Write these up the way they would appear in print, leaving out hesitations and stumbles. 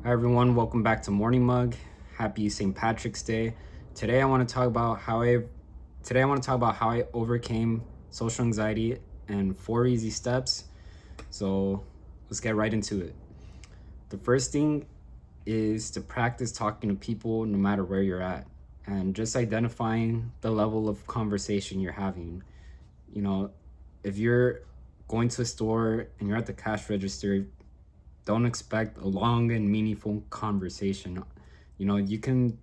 Hi everyone, welcome back to Morning Mug. Happy St. Patrick's Day. Today I want to talk about how I overcame social anxiety and 4 easy steps. So let's get right into it. The first thing is to practice talking to people no matter where you're at and just identifying the level of conversation you're having. You know, if you're going to a store and you're at the cash register, don't expect a long and meaningful conversation. You can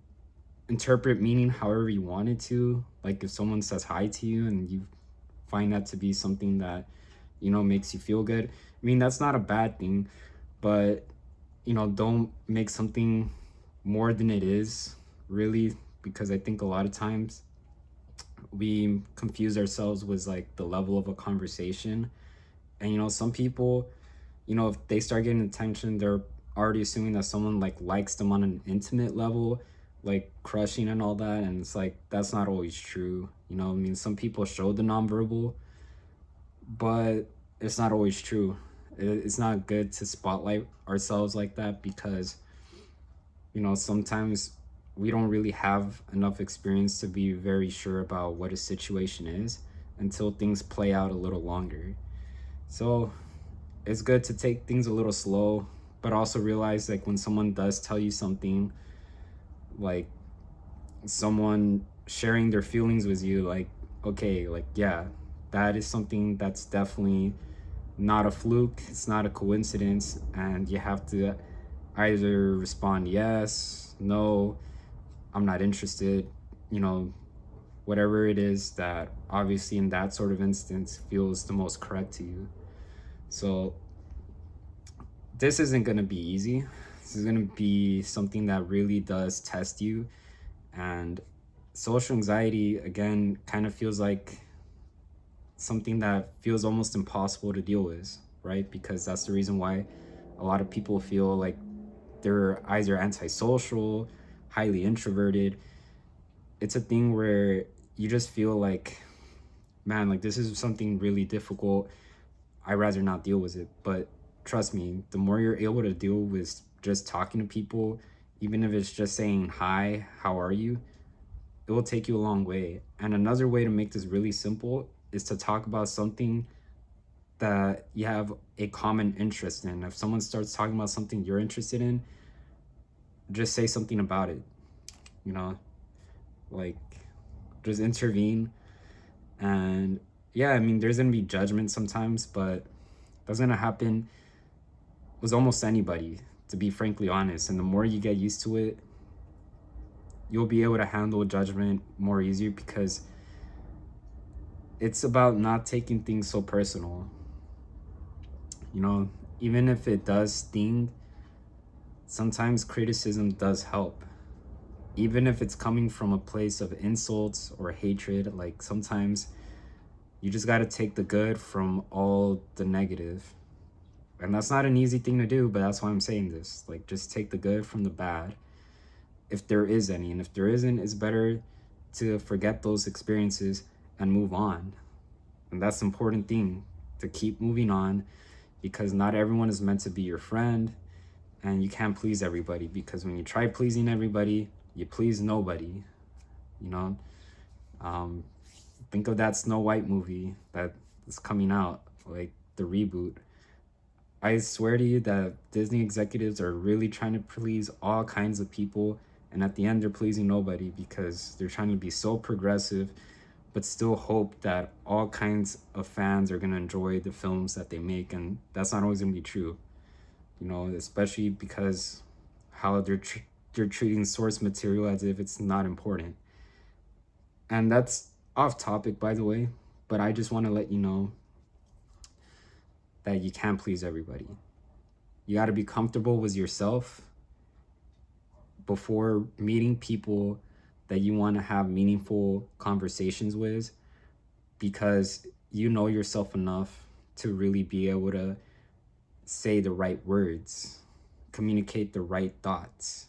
interpret meaning however you want it to. Like if someone says hi to you and you find that to be something that, makes you feel good. I mean, that's not a bad thing, but, don't make something more than it is, really, because I think a lot of times we confuse ourselves with like the level of a conversation. And, some people, if they start getting attention, they're already assuming that someone like likes them on an intimate level, like crushing and all that. And it's like, that's not always true. I mean, some people show the nonverbal, but it's not always true. It's not good to spotlight ourselves like that because, sometimes we don't really have enough experience to be very sure about what a situation is until things play out a little longer. So it's good to take things a little slow, but also realize like when someone does tell you something, like someone sharing their feelings with you, like, okay, like, yeah, that is something that's definitely not a fluke, it's not a coincidence, and you have to either respond yes, no, I'm not interested, you know, whatever it is that obviously in that sort of instance feels the most correct to you. So this isn't going to be easy. This is going to be something that really does test you. And social anxiety, again, kind of feels like something that feels almost impossible to deal with, right? Because that's the reason why a lot of people feel like they're either antisocial, highly introverted. It's a thing where you just feel like, man, like this is something really difficult. I'd rather not deal with it. But trust me, the more you're able to deal with just talking to people, even if it's just saying hi, how are you, it will take you a long way. And another way to make this really simple is to talk about something that you have a common interest in. If someone starts talking about something you're interested in, just say something about it, you know, like just intervene. And yeah, I mean, there's gonna be judgment sometimes, but that's gonna happen with almost anybody, to be frankly honest. And the more you get used to it, you'll be able to handle judgment more easier because it's about not taking things so personal. You know, even if it does sting, sometimes criticism does help. Even if it's coming from a place of insults or hatred, like sometimes you just got to take the good from all the negative. And that's not an easy thing to do, but that's why I'm saying this. Like, just take the good from the bad, if there is any. And if there isn't, it's better to forget those experiences and move on. And that's the important thing, to keep moving on, because not everyone is meant to be your friend. And you can't please everybody, because when you try pleasing everybody, you please nobody. You know, um, think of that Snow White movie that is coming out, like the reboot. I swear to you that Disney executives are really trying to please all kinds of people, and at the end, they're pleasing nobody because they're trying to be so progressive, but still hope that all kinds of fans are going to enjoy the films that they make, and that's not always going to be true. Especially because how they're treating source material as if it's not important. And that's off topic, by the way, but I just want to let you know that you can't please everybody. You got to be comfortable with yourself before meeting people that you want to have meaningful conversations with, because you know yourself enough to really be able to say the right words, communicate the right thoughts.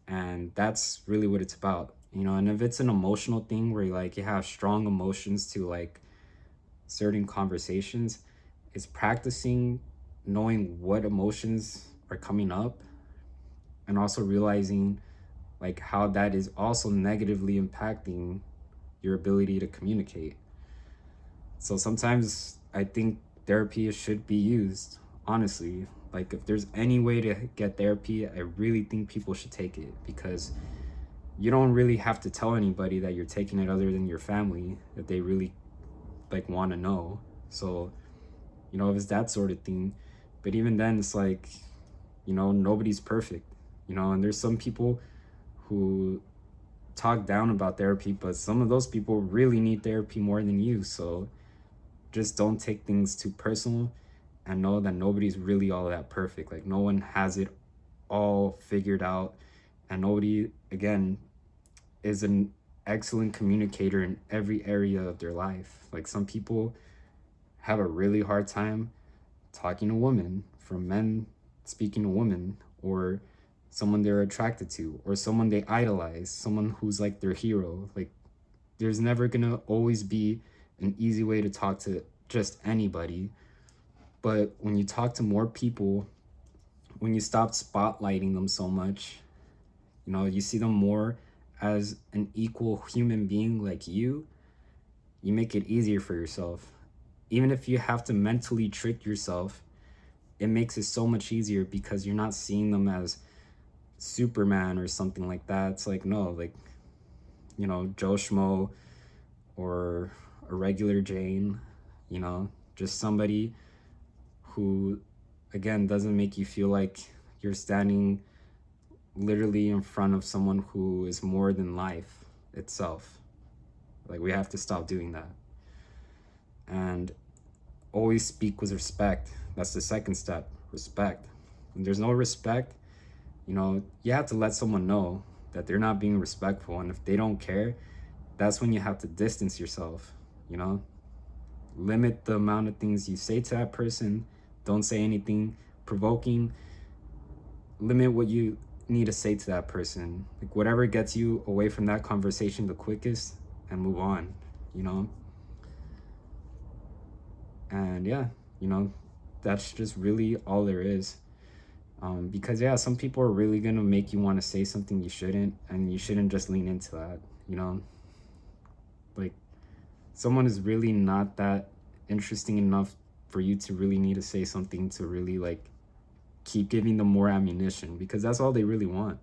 And that's really what it's about. And if it's an emotional thing where you have strong emotions to like certain conversations, it's practicing knowing what emotions are coming up, and also realizing like how that is also negatively impacting your ability to communicate. So sometimes I think therapy should be used, honestly. Like if there's any way to get therapy, I really think people should take it, because you don't really have to tell anybody that you're taking it other than your family if they really like want to know. So, if it's that sort of thing. But even then it's like, nobody's perfect, and there's some people who talk down about therapy, but some of those people really need therapy more than you. So just don't take things too personal, and know that nobody's really all that perfect. Like no one has it all figured out, and nobody, again, is an excellent communicator in every area of their life. Like some people have a really hard time talking to women, from men speaking to women, or someone they're attracted to, or someone they idolize, someone who's like their hero. Like there's never gonna always be an easy way to talk to just anybody. But when you talk to more people, when you stop spotlighting them so much, you see them more as an equal human being like you make it easier for yourself. Even if you have to mentally trick yourself, it makes it so much easier, because you're not seeing them as Superman or something like that. It's like, no, like, Joe Schmo, or a regular Jane, just somebody who, again, doesn't make you feel like you're standing literally in front of someone who is more than life itself. Like, we have to stop doing that. And always speak with respect. That's the second step, respect. When there's no respect, you have to let someone know that they're not being respectful. And if they don't care, that's when you have to distance yourself, limit the amount of things you say to that person. Don't say anything provoking. Limit what you need to say to that person. Like whatever gets you away from that conversation the quickest, and move on, And yeah, that's just really all there is. Because yeah, some people are really gonna make you want to say something you shouldn't, and you shouldn't just lean into that, Like someone is really not that interesting enough for you to really need to say something to really like keep giving them more ammunition, because that's all they really want,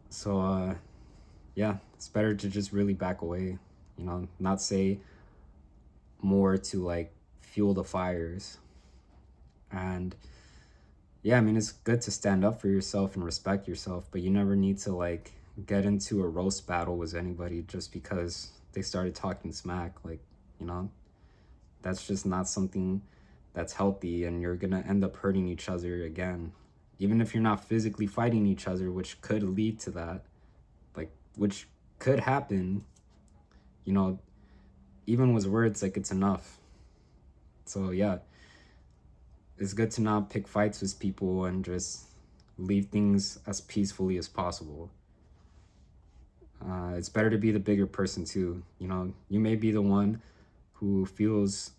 So yeah, it's better to just really back away, not say more to like fuel the fires. And yeah, I mean, it's good to stand up for yourself and respect yourself, but you never need to like get into a roast battle with anybody just because they started talking smack. Like, that's just not something that's healthy, and you're gonna end up hurting each other again. Even if you're not physically fighting each other, which could lead to that, like, which could happen, even with words, like, it's enough. So yeah, it's good to not pick fights with people and just leave things as peacefully as possible. It's better to be the bigger person too. You may be the one who feels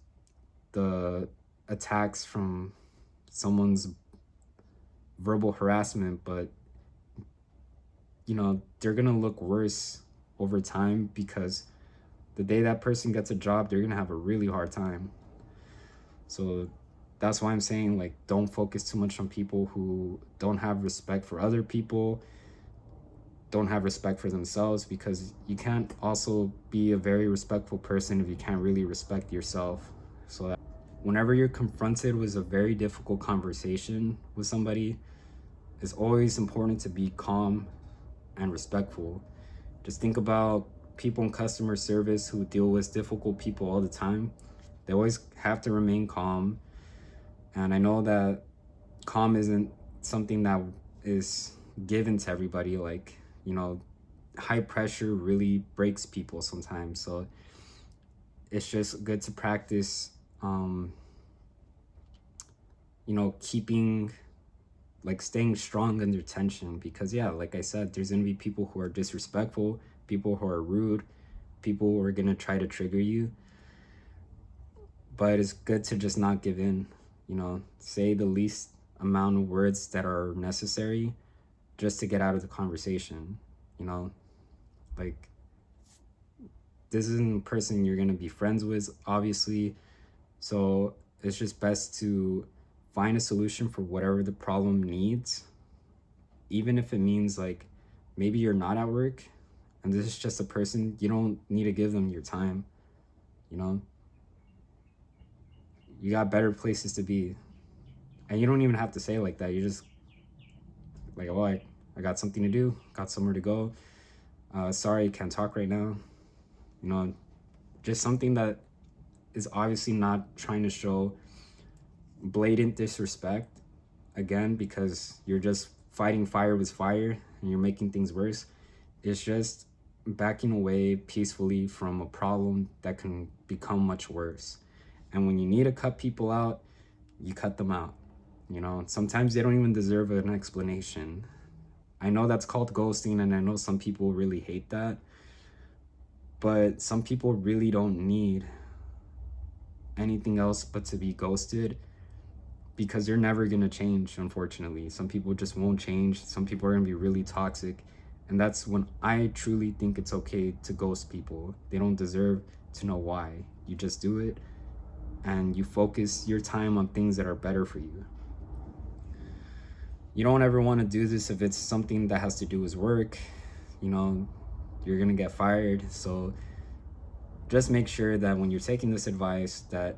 the attacks from someone's verbal harassment, but they're gonna look worse over time, because the day that person gets a job, they're gonna have a really hard time. So that's why I'm saying, like, don't focus too much on people who don't have respect for other people, don't have respect for themselves, because you can't also be a very respectful person if you can't really respect yourself. So that whenever you're confronted with a very difficult conversation with somebody, it's always important to be calm and respectful. Just think about people in customer service who deal with difficult people all the time. They always have to remain calm. And I know that calm isn't something that is given to everybody. Like, high pressure really breaks people sometimes. So it's just good to practice, keeping, like, staying strong under tension, because yeah, like I said, there's gonna be people who are disrespectful, people who are rude, people who are gonna try to trigger you. But it's good to just not give in, say the least amount of words that are necessary just to get out of the conversation. You know, like, this isn't a person you're going to be friends with, obviously. So it's just best to find a solution for whatever the problem needs, even if it means like maybe you're not at work and this is just a person, you don't need to give them your time. You know, you got better places to be. And you don't even have to say it like that. You just like, oh, I got something to do, got somewhere to go. Sorry, can't talk right now. You know, just something that is obviously not trying to show blatant disrespect, again, because you're just fighting fire with fire and you're making things worse. It's just backing away peacefully from a problem that can become much worse. And when you need to cut people out, you cut them out. You know, sometimes they don't even deserve an explanation. I know that's called ghosting, and I know some people really hate that, but some people really don't need anything else but to be ghosted, because they're never going to change, unfortunately. Some people just won't change. Some people are going to be really toxic. And that's when I truly think it's okay to ghost people. They don't deserve to know why. You just do it and you focus your time on things that are better for you. You don't ever want to do this if it's something that has to do with work. You know, you're going to get fired. So just make sure that when you're taking this advice, that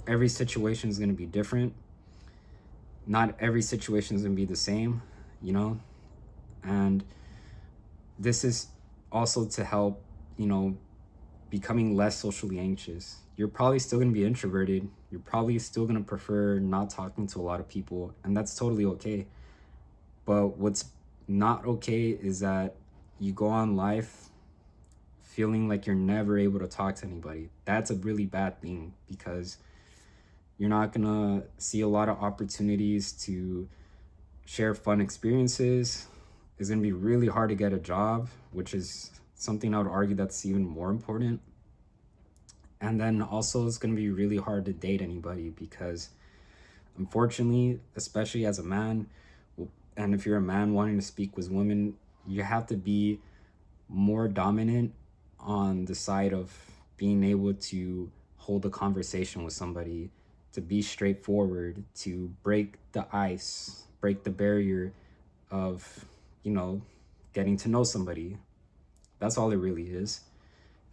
every situation is going to be different. Not every situation is going to be the same, you know? And this is also to help, you know, becoming less socially anxious. You're probably still going to be introverted. You're probably still going to prefer not talking to a lot of people, and that's totally okay. But what's not okay is that you go on life feeling like you're never able to talk to anybody. That's a really bad thing, because you're not going to see a lot of opportunities to share fun experiences. It's going to be really hard to get a job, which is something I would argue that's even more important. And then also it's going to be really hard to date anybody, because unfortunately, especially as a man, and if you're a man wanting to speak with women, you have to be more dominant on the side of being able to hold a conversation with somebody, to be straightforward, to break the ice, break the barrier of, you know, getting to know somebody. That's all it really is.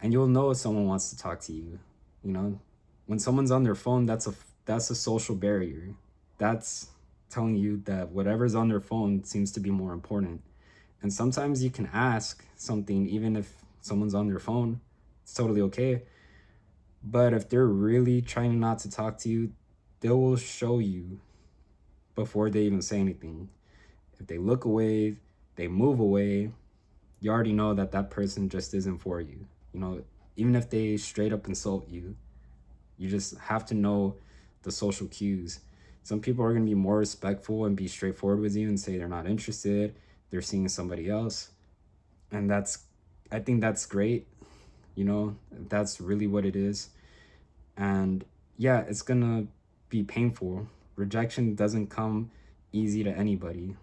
And you'll know if someone wants to talk to you. You know, when someone's on their phone, that's a social barrier. That's telling you that whatever's on their phone seems to be more important. And sometimes you can ask something even if someone's on their phone. It's totally okay. But if they're really trying not to talk to you, they will show you before they even say anything. If they look away, they move away, you already know that that person just isn't for you. You know, even if they straight up insult you, you just have to know the social cues. Some people are going to be more respectful and be straightforward with you and say they're not interested, they're seeing somebody else. And I think that's great. You know, that's really what it is. And yeah, it's going to be painful. Rejection doesn't come easy to anybody.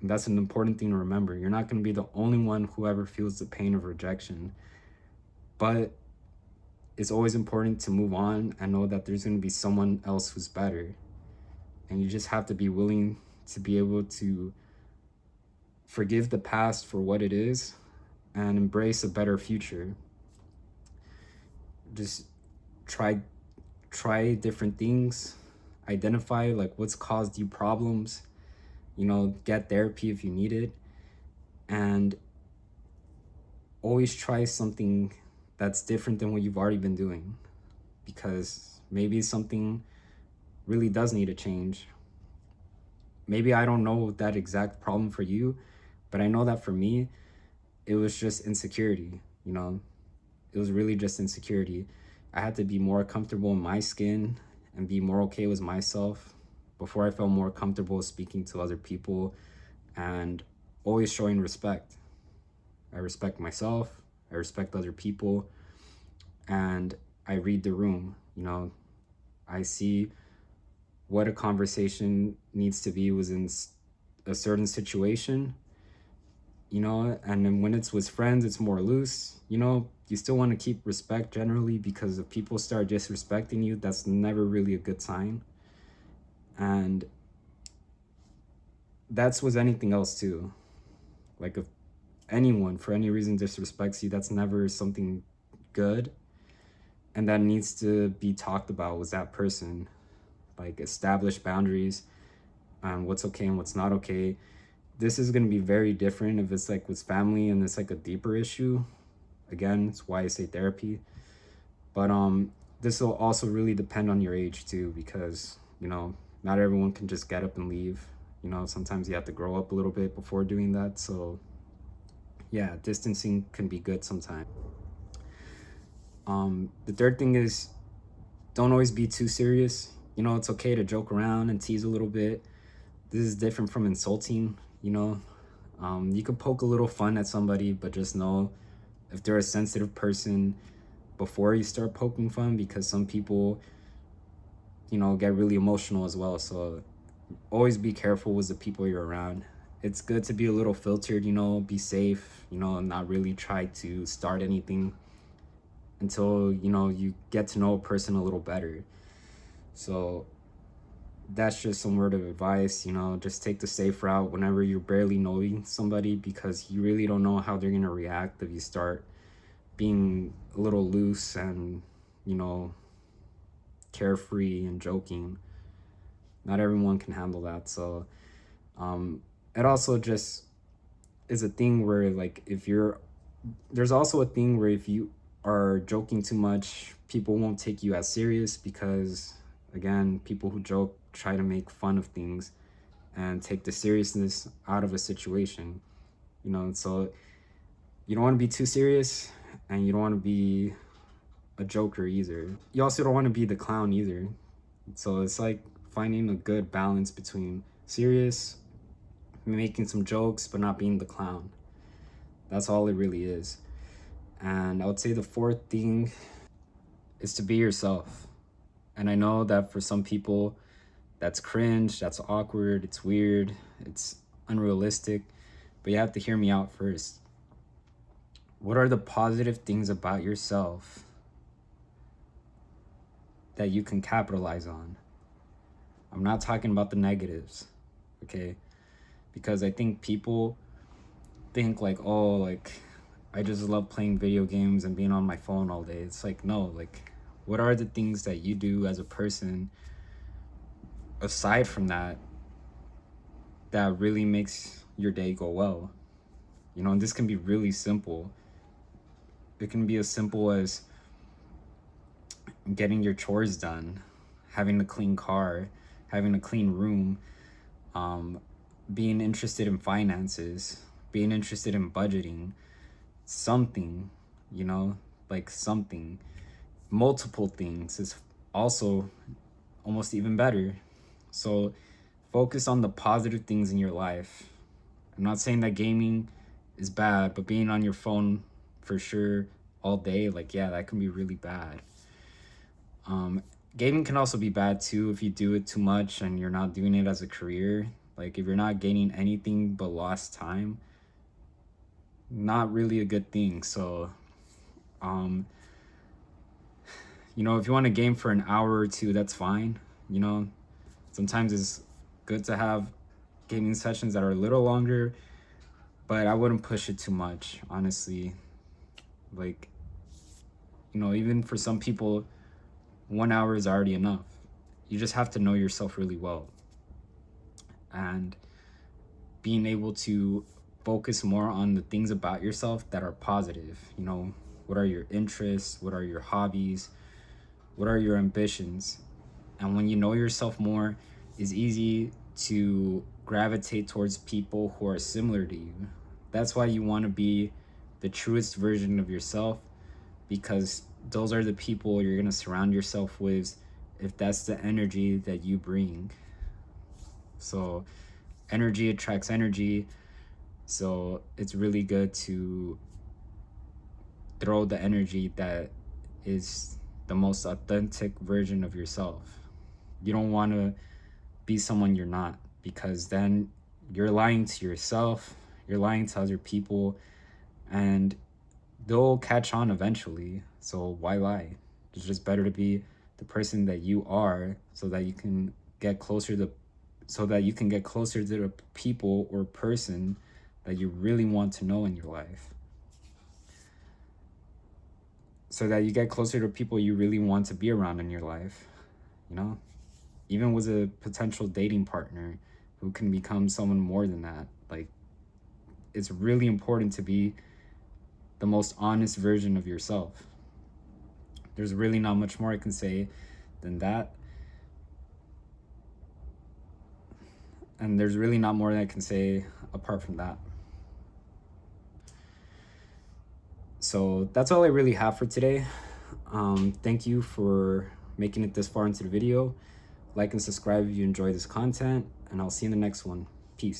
And that's an important thing to remember. You're not going to be the only one who ever feels the pain of rejection. But it's always important to move on and know that there's going to be someone else who's better. And you just have to be willing to be able to forgive the past for what it is and embrace a better future. Just try different things. Identify like what's caused you problems. You know, get therapy if you need it. And always try something that's different than what you've already been doing, because maybe something really does need a change. Maybe I don't know that exact problem for you, but I know that for me, it was just insecurity. You know, it was really just insecurity. I had to be more comfortable in my skin and be more okay with myself before I felt more comfortable speaking to other people, and always showing respect. I respect myself, I respect other people, and I read the room. You know, I see what a conversation needs to be was in a certain situation, you know, and then when it's with friends, it's more loose, you know. You still want to keep respect generally, because if people start disrespecting you, that's never really a good sign. And that's with anything else too. Like if anyone for any reason disrespects you, that's never something good. And that needs to be talked about with that person. Like establish boundaries on what's okay and what's not okay. This is going to be very different if it's like with family and it's like a deeper issue. Again, it's why I say therapy. But this will also really depend on your age too, because you know, not everyone can just get up and leave. You know, sometimes you have to grow up a little bit before doing that. So yeah, distancing can be good sometimes. The third thing is, don't always be too serious. You know, it's okay to joke around and tease a little bit. This is different from insulting, you know. You can poke a little fun at somebody, but just know if they're a sensitive person before you start poking fun, because some people, you know, get really emotional as well. So always be careful with the people you're around. It's good to be a little filtered, you know, be safe, you know, not really try to start anything until, you know, you get to know a person a little better. So that's just some word of advice, you know, just take the safe route whenever you're barely knowing somebody, because you really don't know how they're going to react if you start being a little loose and, you know, carefree and joking. Not everyone can handle that. So it also just is a thing where, like, if you're, there's also a thing where if you are joking too much, people won't take you as serious, because again, people who joke try to make fun of things and take the seriousness out of a situation, you know. So you don't want to be too serious, and you don't want to be a joker either. You also don't want to be the clown either. So it's like finding a good balance between serious, making some jokes, but not being the clown. That's all it really is. And I would say the fourth thing is to be yourself. And I know that for some people, that's cringe, that's awkward, it's weird, it's unrealistic, but you have to hear me out first. What are the positive things about yourself that you can capitalize on? I'm not talking about the negatives, okay? Because I think people think like, oh, like, I just love playing video games and being on my phone all day. It's like, no, like, what are the things that you do as a person aside from that that really makes your day go well? You know, and this can be really simple. It can be as simple as getting your chores done, having a clean car, having a clean room, being interested in finances, being interested in budgeting, something, you know, like something. Multiple things is also almost even better. So focus on the positive things in your life. I'm not saying that gaming is bad, but being on your phone for sure all day, like, yeah, that can be really bad. Gaming can also be bad too if you do it too much and you're not doing it as a career. Like if you're not gaining anything but lost time, not really a good thing. So, you know, if you want to game for an hour or two, that's fine. You know, sometimes it's good to have gaming sessions that are a little longer, but I wouldn't push it too much, honestly. Like, you know, even for some people, 1 hour is already enough. You just have to know yourself really well. And being able to focus more on the things about yourself that are positive. You know, what are your interests? What are your hobbies? What are your ambitions? And when you know yourself more, it's easy to gravitate towards people who are similar to you. That's why you want to be the truest version of yourself, because those are the people you're going to surround yourself with if that's the energy that you bring. So energy attracts energy. So it's really good to throw the energy that is the most authentic version of yourself. You don't want to be someone you're not, because then you're lying to yourself, you're lying to other people, and they'll catch on eventually. So why lie? It's just better to be the person that you are, so that you can get closer to the people or person that you really want to know in your life. So that you get closer to people you really want to be around in your life, you know? Even with a potential dating partner who can become someone more than that. Like, it's really important to be the most honest version of yourself. There's really not much more I can say than that. And there's really not more that I can say apart from that. So that's all I really have for today. Thank you for making it this far into the video. Like and subscribe if you enjoy this content, and I'll see you in the next one.